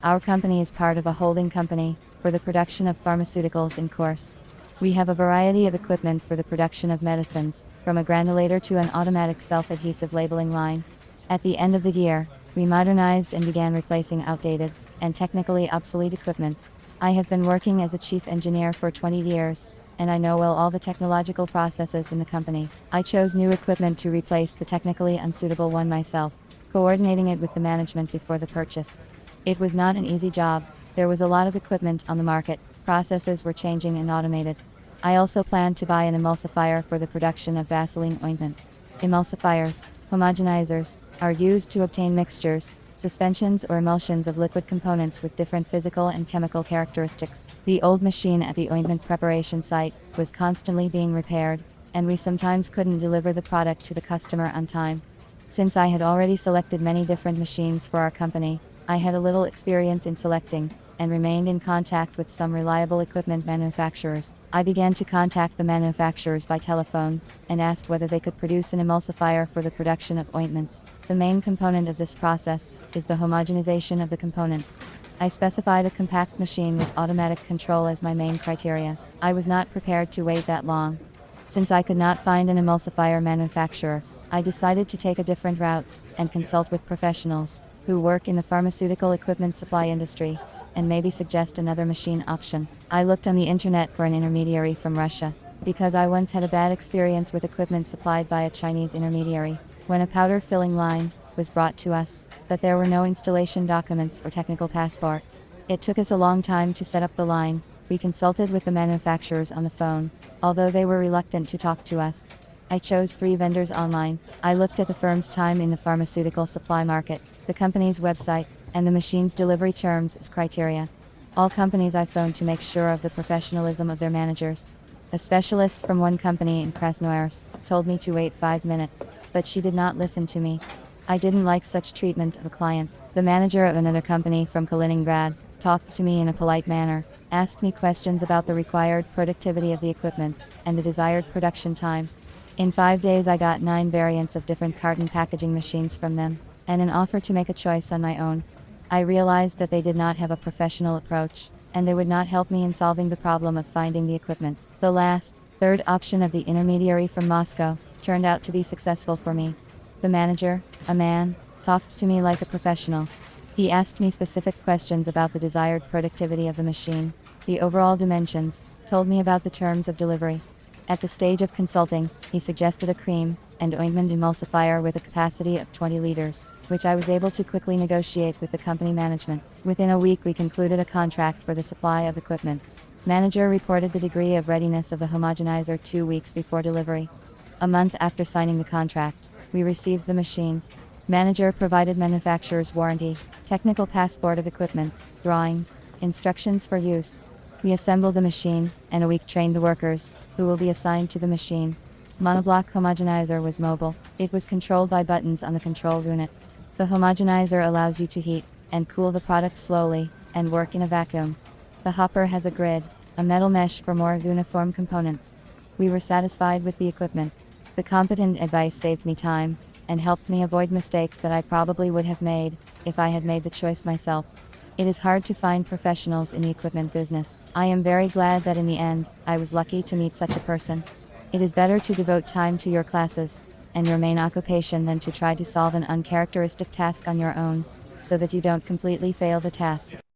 Our company is part of a holding company for the production of pharmaceuticals in course. We have a variety of equipment for the production of medicines, from a granulator to an automatic self-adhesive labeling line. At the end of the year, we modernized and began replacing outdated and technically obsolete equipment. I have been working as a chief engineer for 20 years, and I know well all the technological processes in the company. I chose new equipment to replace the technically unsuitable one myself, coordinating it with the management before the purchase. It was not an easy job. There was a lot of equipment on the market, processes were changing and automated. I also planned to buy an emulsifier for the production of Vaseline ointment. Emulsifiers, homogenizers, are used to obtain mixtures, suspensions or emulsions of liquid components with different physical and chemical characteristics. The old machine at the ointment preparation site was constantly being repaired, and we sometimes couldn't deliver the product to the customer on time. Since I had already selected many different machines for our company, I had a little experience in selecting, and remained in contact with some reliable equipment manufacturers. I began to contact the manufacturers by telephone, and asked whether they could produce an emulsifier for the production of ointments. The main component of this process is the homogenization of the components. I specified a compact machine with automatic control as my main criteria. I was not prepared to wait that long. Since I could not find an emulsifier manufacturer, I decided to take a different route, and consult with professionals who work in the pharmaceutical equipment supply industry, and maybe suggest another machine option. I looked on the internet for an intermediary from Russia, because I once had a bad experience with equipment supplied by a Chinese intermediary, when a powder filling line was brought to us, but there were no installation documents or technical passport. It took us a long time to set up the line. We consulted with the manufacturers on the phone, although they were reluctant to talk to us. I chose 3 vendors online. I looked at the firm's time in the pharmaceutical supply market, the company's website, and the machine's delivery terms as criteria. All companies I phoned to make sure of the professionalism of their managers. A specialist from one company in Krasnoyarsk told me to wait 5 minutes, but she did not listen to me. I didn't like such treatment of a client. The manager of another company from Kaliningrad talked to me in a polite manner, asked me questions about the required productivity of the equipment, and the desired production time. In 5 days I got 9 variants of different carton packaging machines from them, and an offer to make a choice on my own. I realized that they did not have a professional approach, and they would not help me in solving the problem of finding the equipment. The last, third option of the intermediary from Moscow turned out to be successful for me. The manager, a man, talked to me like a professional. He asked me specific questions about the desired productivity of the machine, the overall dimensions, told me about the terms of delivery. At the stage of consulting, he suggested a cream and ointment emulsifier with a capacity of 20 liters, which I was able to quickly negotiate with the company management. Within a week we concluded a contract for the supply of equipment. Manager reported the degree of readiness of the homogenizer 2 weeks before delivery. A month after signing the contract, we received the machine. Manager provided manufacturer's warranty, technical passport of equipment, drawings, instructions for use. We assembled the machine, and a week trained the workers, who will be assigned to the machine. Monoblock homogenizer was mobile. It was controlled by buttons on the control unit. The homogenizer allows you to heat and cool the product slowly, and work in a vacuum. The hopper has a grid, a metal mesh for more uniform components. We were satisfied with the equipment. The competent advice saved me time, and helped me avoid mistakes that I probably would have made if I had made the choice myself. It is hard to find professionals in the equipment business. I am very glad that in the end, I was lucky to meet such a person. It is better to devote time to your classes and your main occupation than to try to solve an uncharacteristic task on your own, so that you don't completely fail the task.